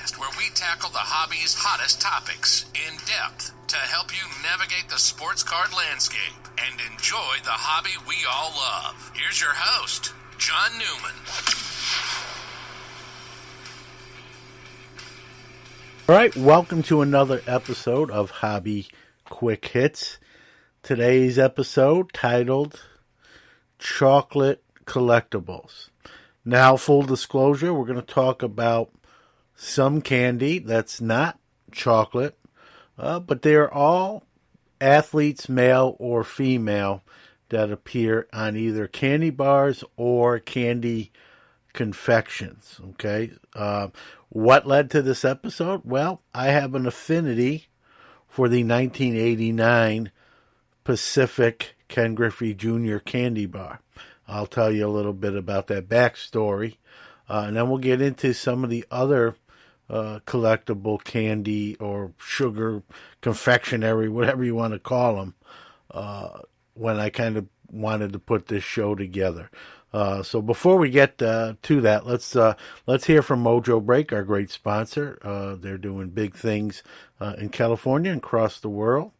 podcast where we tackle the hobby's hottest topics in depth to help you navigate the sports card landscape and enjoy the hobby we all love. Here's your host, John Newman. All right, welcome to another episode of Hobby Quick Hits. Today's episode titled Chocolate Collectibles. Now, full disclosure, we're going to talk about some candy that's not chocolate, but they're all athletes, male or female, that appear on either candy bars or candy confections. Okay, what led to this episode? Well, I have an affinity for the 1989 Pacific Griffey Jr. candy bar. I'll tell you a little bit about that backstory, and then we'll get into some of the other collectible candy or sugar confectionery, whatever you want to call them, when I kind of wanted to put this show together. So before we get to that, let's hear from Mojo Break, our great sponsor. They're doing big things in California and across the world.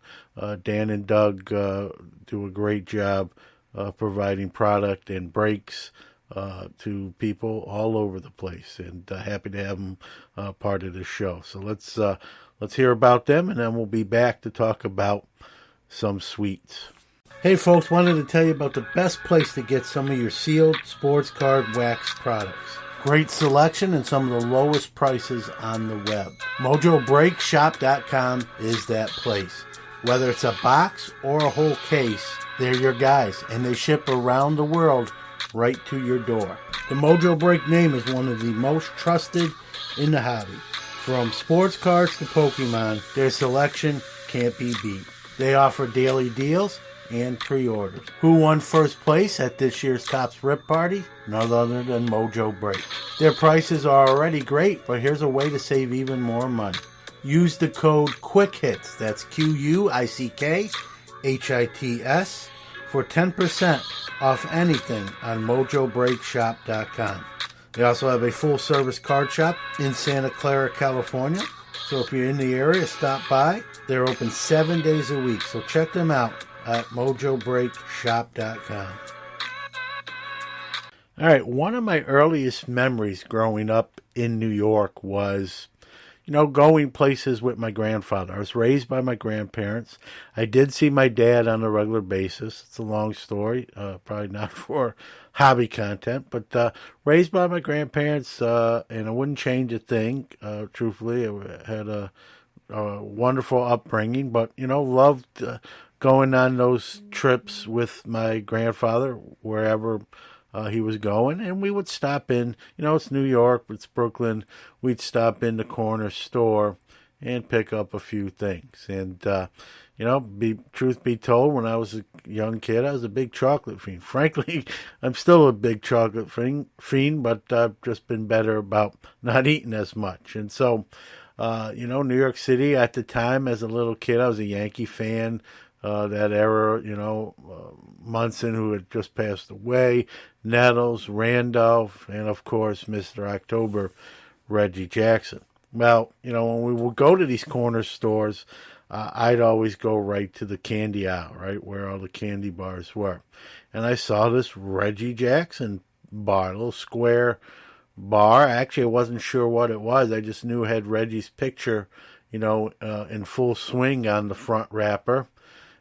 Dan and Doug do a great job providing product and breaks to people all over the place, and happy to have them part of the show. So let's hear about them, and then we'll be back to talk about some sweets. Hey folks, wanted to tell you about the best place to get some of your sealed sports card wax products. Great selection and some of the lowest prices on the web. MojoBreakShop.com is that place. Whether it's a box or a whole case, they're your guys, and they ship around the world right to your door. The Mojo Break name is one of the most trusted in the hobby. From sports cards to Pokemon, their selection can't be beat. They offer daily deals and pre-orders. Who won first place at this year's Topps Rip Party? None other than Mojo Break. Their prices are already great, but here's a way to save even more money. Use the code QUICKHITS, that's QUICKHITS, for 10% off anything on MojoBreakShop.com. They also have a full-service card shop in Santa Clara, California. So if you're in the area, stop by. They're open 7 days a week, so check them out at MojoBreakShop.com. All right, one of my earliest memories growing up in New York was, going places with my grandfather. I was raised by my grandparents. I did see my dad on a regular basis. It's a long story, probably not for hobby content, but raised by my grandparents, and I wouldn't change a thing, truthfully. I had a wonderful upbringing, but, loved going on those trips with my grandfather wherever he was going, and we would stop in, it's New York, it's Brooklyn, we'd stop in the corner store and pick up a few things. And, truth be told, when I was a young kid, I was a big chocolate fiend. Frankly, I'm still a big chocolate fiend, but I've just been better about not eating as much. And so, New York City at the time, as a little kid, I was a Yankee fan. That era, Munson, who had just passed away, Nettles, Randolph, and of course, Mr. October, Reggie Jackson. Well, when we would go to these corner stores, I'd always go right to the candy aisle, right, where all the candy bars were. And I saw this Reggie Jackson bar, a little square bar. Actually, I wasn't sure what it was. I just knew it had Reggie's picture, in full swing on the front wrapper.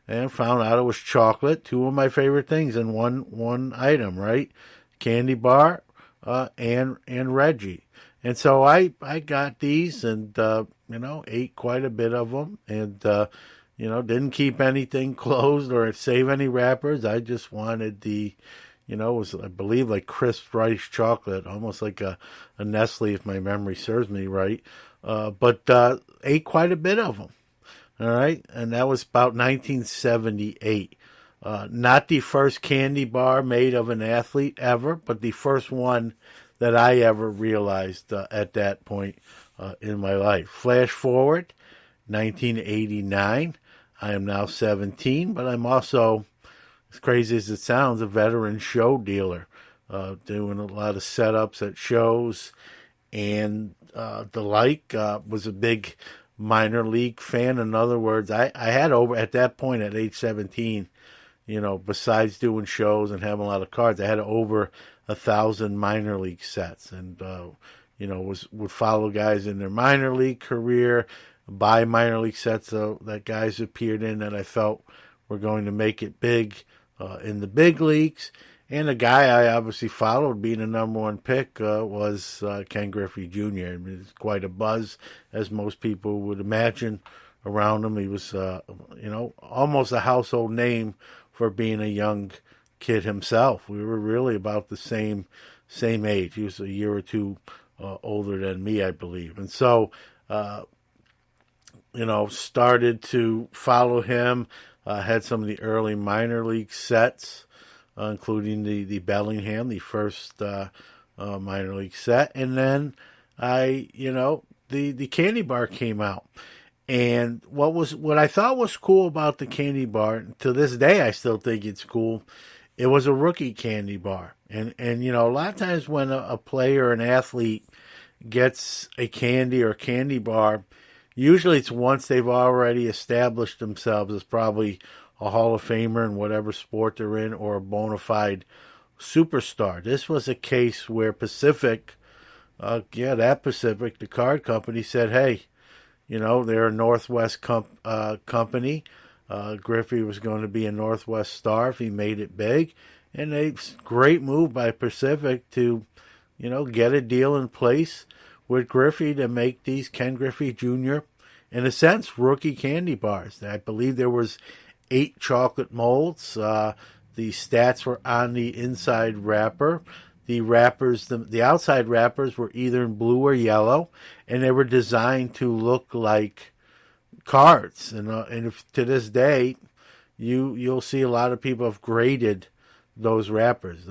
And found out it was chocolate, two of my favorite things in one item, right? Candy bar and Reggie. And so I got these and, ate quite a bit of them and, didn't keep anything closed or save any wrappers. I just wanted the, it was, I believe, like crisp rice chocolate, almost like a Nestle, if my memory serves me right. But ate quite a bit of them. All right, and that was about 1978. Not the first candy bar made of an athlete ever, but the first one that I ever realized at that point in my life. Flash forward, 1989. I am now 17, but I'm also, as crazy as it sounds, a veteran show dealer, doing a lot of setups at shows and the like. Was a big minor league fan. In other words, I had over at that point at age 17. Besides doing shows and having a lot of cards, I had over 1,000 minor league sets, and would follow guys in their minor league career, buy minor league sets that guys appeared in that I felt were going to make it big in the big leagues. And a guy I obviously followed, being the number one pick, was Ken Griffey Jr. I mean, it's quite a buzz, as most people would imagine, around him. He was, almost a household name for being a young kid himself. We were really about the same age. He was a year or two older than me, I believe. And so, started to follow him, had some of the early minor league sets, including the Bellingham, the first minor league set. And then the candy bar came out. And what I thought was cool about the candy bar, to this day I still think it's cool, it was a rookie candy bar. And a lot of times when a player or an athlete gets a candy or candy bar, usually it's once they've already established themselves as probably a Hall of Famer in whatever sport they're in, or a bona fide superstar. This was a case where Pacific, Pacific, the card company, said, hey, they're a Northwest company. Griffey was going to be a Northwest star if he made it big. And great move by Pacific to, get a deal in place with Griffey to make these Ken Griffey Jr., in a sense, rookie candy bars. I believe there was 8 chocolate molds. The stats were on the inside wrapper. The wrappers, the outside wrappers were either in blue or yellow, and they were designed to look like cards. And if, to this day, you'll see a lot of people have graded those wrappers.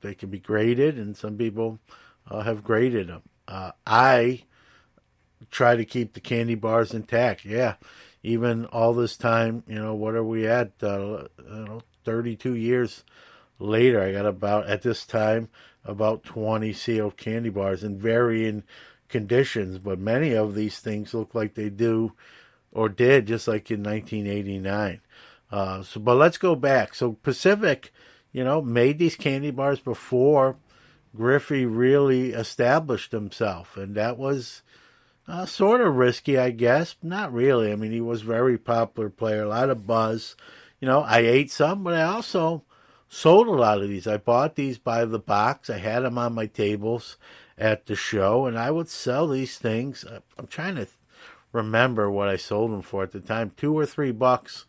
They can be graded, and some people have graded them. I try to keep the candy bars intact. Yeah, even all this time, what are we at? 32 years later, I got about 20 sealed candy bars in varying conditions, but many of these things look like they do or did just like in 1989. But let's go back. So Pacific, made these candy bars before Griffey really established himself, and that was sort of risky, I guess. Not really. I mean, he was a very popular player, a lot of buzz. I ate some, but I also sold a lot of these. I bought these by the box. I had them on my tables at the show, and I would sell these things. I'm trying to remember what I sold them for at the time, $2 or $3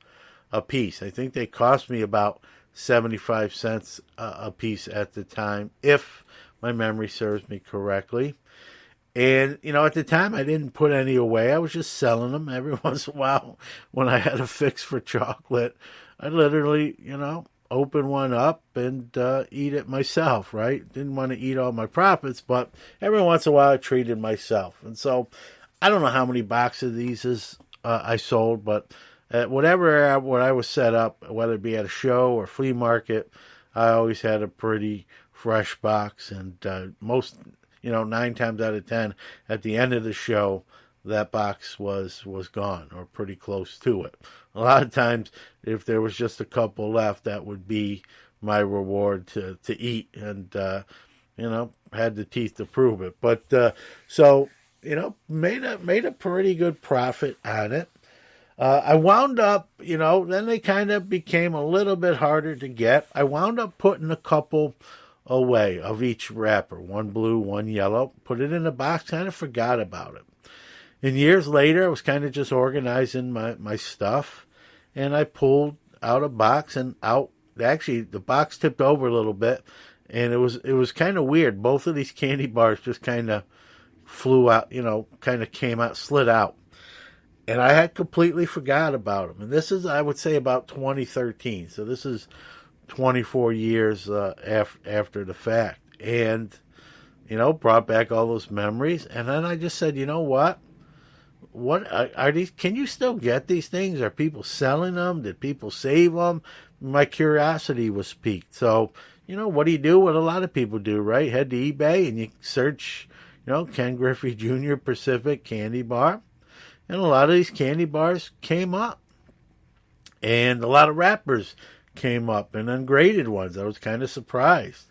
a piece. I think they cost me about 75 cents a piece at the time, if my memory serves me correctly. And, at the time, I didn't put any away. I was just selling them every once in a while. When I had a fix for chocolate, I literally, open one up and eat it myself, right? Didn't want to eat all my profits, but every once in a while I treated myself. And so I don't know how many boxes of these I sold, but when I was set up, whether it be at a show or flea market, I always had a pretty fresh box. And most, 9 times out of 10, at the end of the show, that box was gone or pretty close to it. A lot of times, if there was just a couple left, that would be my reward to eat, and had the teeth to prove it. But made a pretty good profit on it. I wound up, then they kind of became a little bit harder to get. I wound up putting a couple away of each wrapper, one blue, one yellow, put it in a box, kind of forgot about it. And years later, I was kind of just organizing my stuff, and I pulled out a box, and actually the box tipped over a little bit, and it was kind of weird. Both of these candy bars just kind of flew out, kind of came out, slid out. And I had completely forgot about them. And this is, I would say, about 2013. So this is 24 years after the fact. And, brought back all those memories. And then I just said, what are these? Can you still get these things? Are people selling them? Did people save them? My curiosity was piqued. So, what do you do? What a lot of people do, right? Head to eBay and you search, Ken Griffey Jr. Pacific Candy Bar. And a lot of these candy bars came up. And a lot of wrappers came up, and ungraded ones. I was kind of surprised.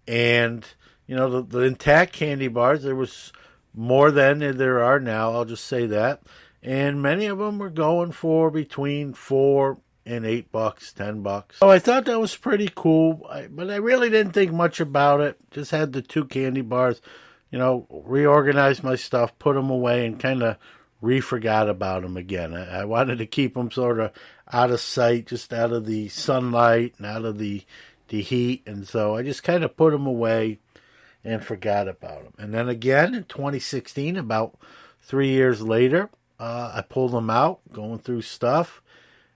And, the intact candy bars, there was more than there are now, I'll just say that. And many of them were going for between $4 and $8, $10. So I thought that was pretty cool, but I really didn't think much about it. Just had the 2 candy bars, reorganized my stuff, put them away, and kind of forgot about them again. I wanted to keep them sort of out of sight, just out of the sunlight and out of the heat. And so I just kind of put them away and forgot about them. And then again in 2016, about 3 years later, I pulled them out, going through stuff.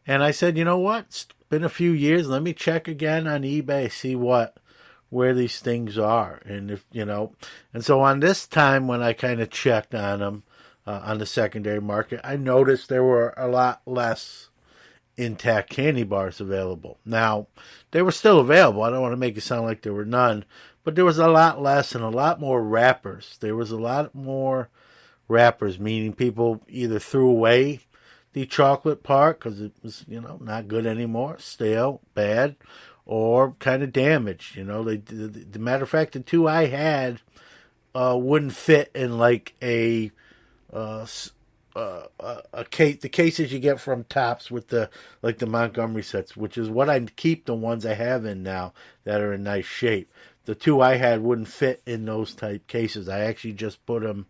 And I said, you know what? It's been a few years. Let me check again on eBay, see where these things are. And and so on this time when I kind of checked on them, on the secondary market, I noticed there were a lot less intact candy bars available. Now, they were still available. I don't want to make it sound like there were none, but there was a lot less and a lot more wrappers. There was a lot more wrappers, meaning people either threw away the chocolate part because it was, not good anymore, stale, bad, or kind of damaged. The matter of fact, the 2 I had wouldn't fit in like a case, the cases you get from Tops with the Montgomery sets, which is what I keep the ones I have in now that are in nice shape. The 2 I had wouldn't fit in those type cases. I actually just put them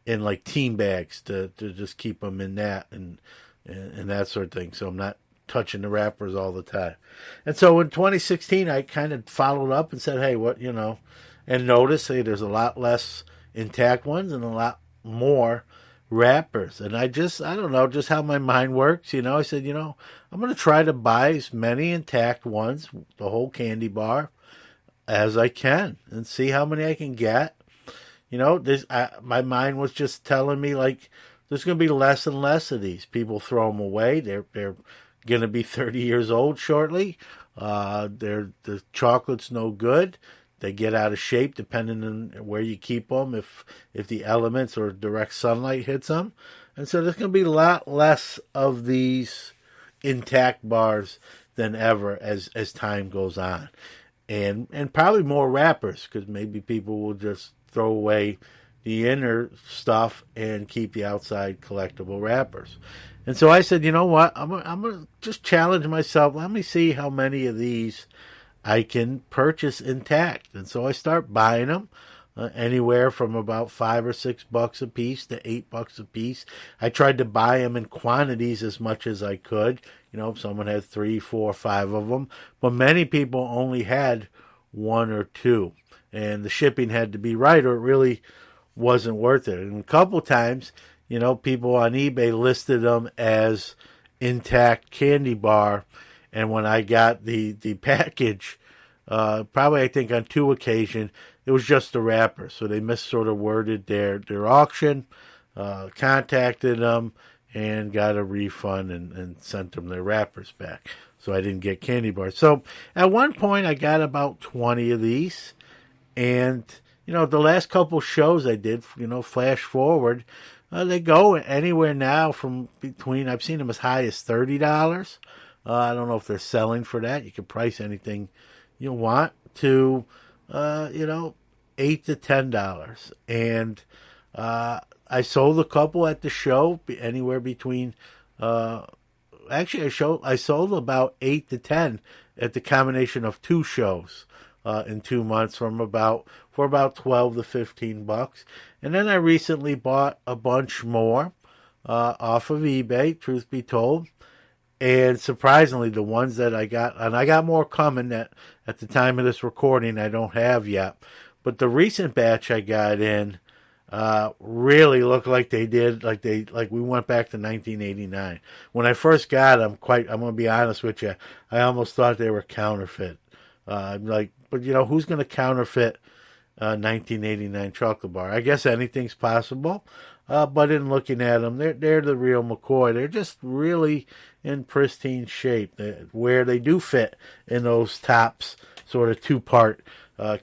in like team bags to just keep them in that and that sort of thing. So I'm not touching the wrappers all the time. And so in 2016, I kind of followed up and said, hey, and noticed, hey, there's a lot less intact ones and a lot more wrappers. And I don't know, just how my mind works. I said, I'm going to try to buy as many intact ones, the whole candy bar, as I can and see how many I can get. My mind was just telling me, like, there's going to be less and less of these. People throw them away. They're going to be 30 years old shortly. The chocolate's no good. They get out of shape depending on where you keep them, if the elements or direct sunlight hits them. And so there's going to be a lot less of these intact bars than ever as time goes on. And probably more wrappers, because maybe people will just throw away the inner stuff and keep the outside collectible wrappers. And so I said, you know what, I'm going to just challenge myself. Let me see how many of these I can purchase intact. And so I start buying them, anywhere from about $5 or $6 a piece to $8 a piece. I tried to buy them in quantities as much as I could. If someone had 3, 4, 5 of them, but many people only had 1 or 2, and the shipping had to be right, or it really wasn't worth it. And a couple times, people on eBay listed them as intact candy bar, and when I got the package, probably I think on 2 occasions, it was just the wrapper. So they sort of worded their auction, contacted them, and got a refund and sent them their wrappers back. So I didn't get candy bars. So at one point, I got about 20 of these, and the last couple shows I did, flash forward, they go anywhere now from between, I've seen them as high as $30. I don't know if they're selling for that. You can price anything you want to, $8 to $10. And I sold a couple at the show, anywhere between, I sold about 8 to 10 at the combination of 2 shows. In 2 months for about $12 to $15. And then I recently bought a bunch more off of eBay, truth be told. And surprisingly, the ones that I got, and I got more coming that at the time of this recording I don't have yet. But the recent batch I got in really looked like they did, like we went back to 1989. When I first got them, I'm going to be honest with you, I almost thought they were counterfeit. But who's going to counterfeit 1989 chocolate bar? I guess anything's possible. But in looking at them, they're the real McCoy. They're just really in pristine shape, where they do fit in those Tops sort of 2-part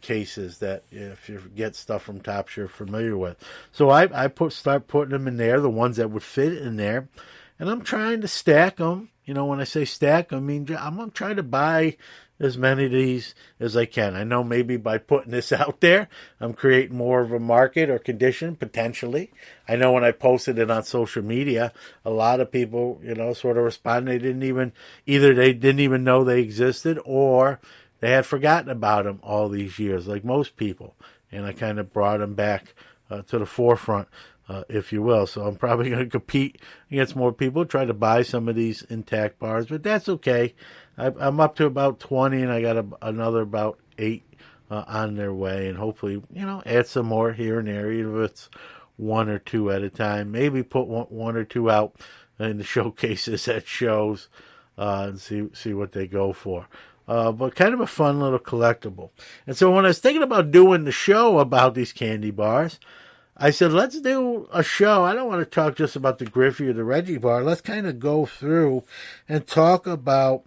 cases that if you get stuff from Topps you're familiar with. So I start putting them in there, the ones that would fit in there, and I'm trying to stack them. When I say stack, I mean I'm trying to buy as many of these as I can. I know maybe by putting this out there, I'm creating more of a market or condition, potentially. I know when I posted it on social media, a lot of people, sort of responded. They didn't even know they existed, or they had forgotten about them all these years, like most people. And I kind of brought them back to the forefront, if you will. So I'm probably going to compete against more people, try to buy some of these intact bars, but that's okay. I'm up to about 20, and I got another about 8 on their way, and hopefully, add some more here and there, even if it's 1 or 2 at a time. Maybe put one or 2 out in the showcases at shows and see what they go for. But kind of a fun little collectible. And so when I was thinking about doing the show about these candy bars, I said, let's do a show. I don't want to talk just about the Griffey or the Reggie Bar. Let's kind of go through and talk about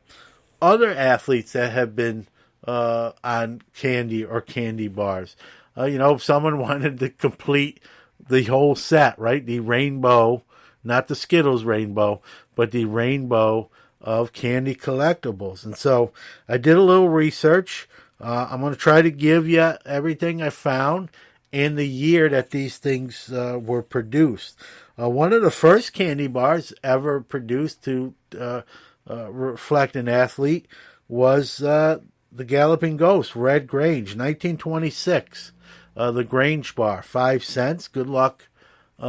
other athletes that have been on candy or candy bars. If someone wanted to complete the whole set, right? The rainbow, not the Skittles rainbow, but the rainbow of candy collectibles. And so I did a little research. I'm going to try to give you everything I found in the year that these things were produced. One of the first candy bars ever produced to reflect an athlete was the Galloping Ghost, Red Grange, 1926. The Grange bar, 5 cents. Good luck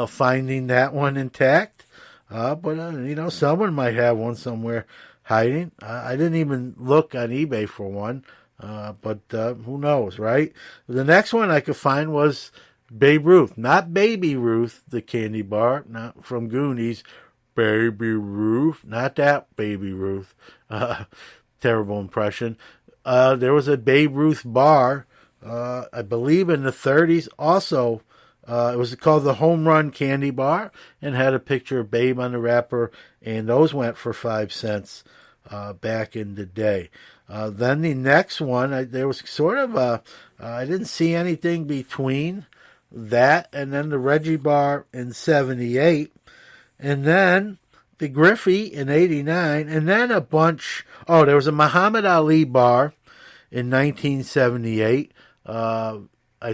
finding that one intact. But someone might have one somewhere hiding. I didn't even look on eBay for one, but who knows, right? The next one I could find was Babe Ruth, not Baby Ruth, the candy bar, not from Goonies. Baby Ruth, not that Baby Ruth. Terrible impression. There was a Babe Ruth bar, I believe in the 30s. Also, it was called the Home Run Candy Bar and had a picture of Babe on the wrapper, and those went for 5 cents back in the day. Then the next one, there was sort of I didn't see anything between that and then the Reggie Bar in 78. And then the Griffey in 89, and then a bunch. Oh, there was a Muhammad Ali bar in 1978. I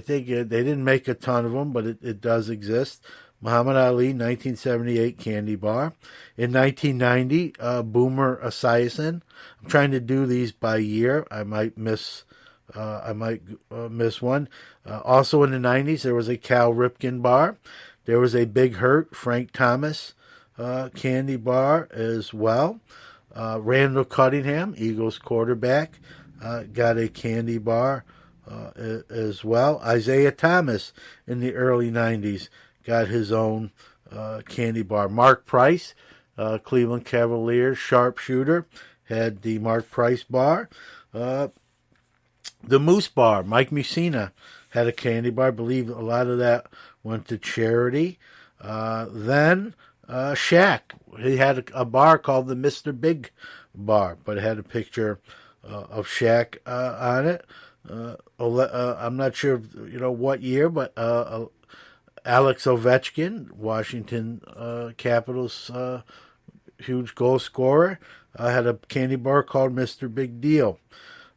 think they didn't make a ton of them, but it does exist. Muhammad Ali, 1978 candy bar. In 1990, Boomer Esiason. I'm trying to do these by year. I might miss one. Also in the 90s, there was a Cal Ripken bar. There was a Big Hurt Frank Thomas candy bar as well. Randall Cunningham, Eagles quarterback, got a candy bar as well. Isaiah Thomas in the early 90s got his own candy bar. Mark Price, Cleveland Cavaliers sharpshooter, had the Mark Price bar. The Moose Bar, Mike Mussina had a candy bar. I believe a lot of that went to charity. Then Shaq, he had a bar called the Mr. Big Bar, but it had a picture of Shaq on it. I'm not sure what year, but Alex Ovechkin, Washington Capitals huge goal scorer, had a candy bar called Mr. Big Deal.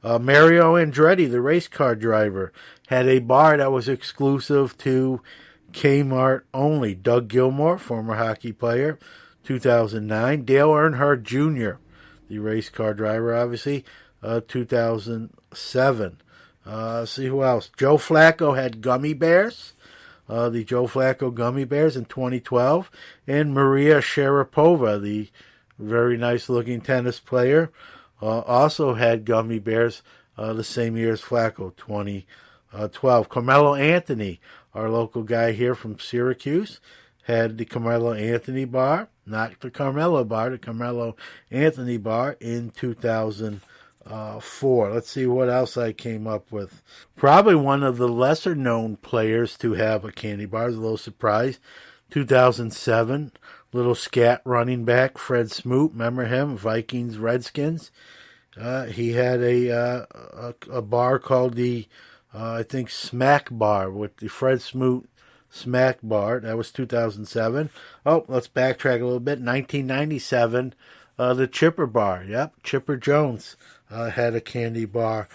Mario Andretti, the race car driver, had a bar that was exclusive to Kmart only. Doug Gilmore, former hockey player, 2009. Dale Earnhardt Jr., the race car driver, obviously, 2007. See who else. Joe Flacco had gummy bears, the Joe Flacco gummy bears in 2012. And Maria Sharapova, the very nice-looking tennis player, also had gummy bears the same year as Flacco, 2012. Carmelo Anthony, our local guy here from Syracuse, had the Carmelo Anthony bar, not the Carmelo bar, the Carmelo Anthony bar in 2004. Let's see what else I came up with. Probably one of the lesser-known players to have a candy bar. I was a little surprised. 2007, little scat running back, Fred Smoot. Remember him? Vikings, Redskins. He had a bar called the I think Smack Bar with the Fred Smoot Smack Bar. That was 2007. Oh, let's backtrack a little bit. 1997, the Chipper Bar. Yep, Chipper Jones had a candy bar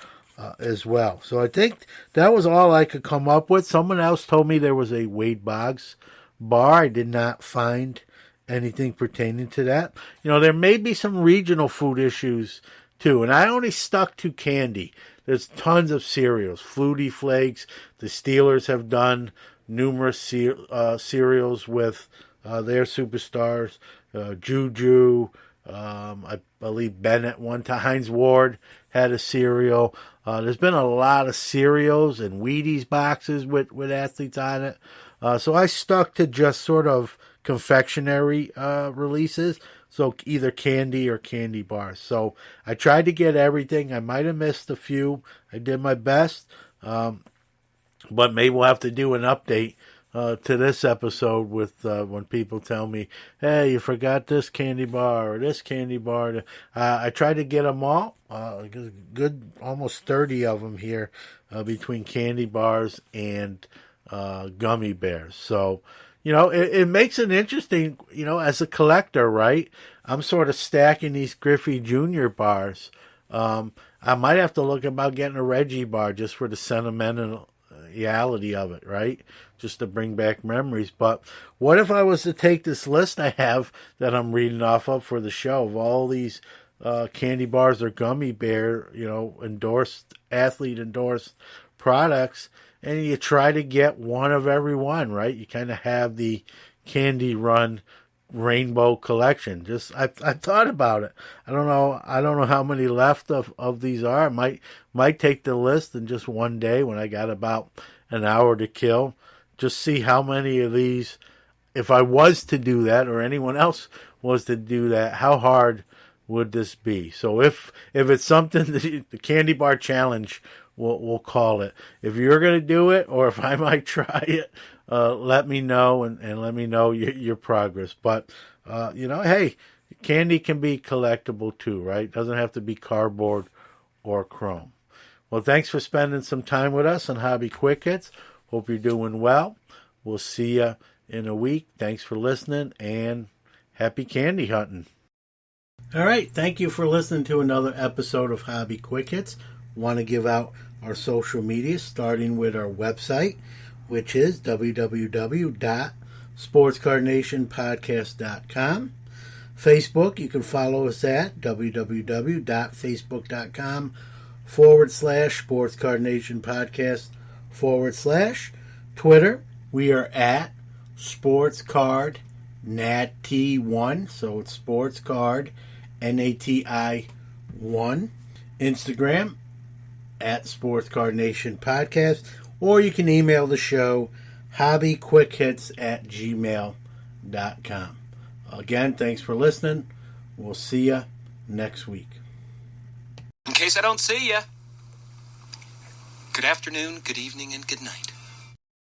as well. So I think that was all I could come up with. Someone else told me there was a Wade Boggs bar. I did not find anything pertaining to that. There may be some regional food issues too, and I only stuck to candy. There's tons of cereals, Flutie Flakes. The Steelers have done numerous cereals with their superstars. Juju, I believe Bennett one time. Heinz Ward had a cereal. There's been a lot of cereals and Wheaties boxes with athletes on it. So I stuck to just sort of confectionery releases. So either candy or candy bars. So I tried to get everything. I might have missed a few. I did my best. But maybe we'll have to do an update to this episode with when people tell me, hey, you forgot this candy bar or this candy bar. I tried to get them all. Good, almost 30 of them here between candy bars and gummy bears. So, it makes it interesting, as a collector, right? I'm sort of stacking these Griffey Jr. bars. I might have to look about getting a Reggie bar just for the sentimentality of it, right? Just to bring back memories. But what if I was to take this list I have that I'm reading off of for the show of all these candy bars or gummy bear, athlete endorsed products, and you try to get one of every one, right? You kind of have the Candy Run rainbow collection. I thought about it. I don't know how many left of these are. I might take the list in just one day when I got about an hour to kill. Just see how many of these, if I was to do that or anyone else was to do that, how hard would this be? So if it's something, the candy bar challenge, we'll call it. If you're going to do it, or if I might try it, let me know and let me know your progress. But, hey, candy can be collectible too, right? It doesn't have to be cardboard or chrome. Well, thanks for spending some time with us on Hobby Quick Hits. Hope you're doing well. We'll see you in a week. Thanks for listening, and happy candy hunting. All right, thank you for listening to another episode of Hobby Quick Hits. Want to give out our social media, starting with our website, which is www.sportscardnationpodcast.com. Facebook, you can follow us at www.facebook.com/sportscardnationpodcast/ Twitter, we are at sportscardnati1, so it's sportscard NATI1. Instagram at sportscardnationpodcast, or you can email the show hobbyquickhits@gmail.com. Again, thanks for listening. We'll see you next week. In case I don't see you, good afternoon, good evening, and good night.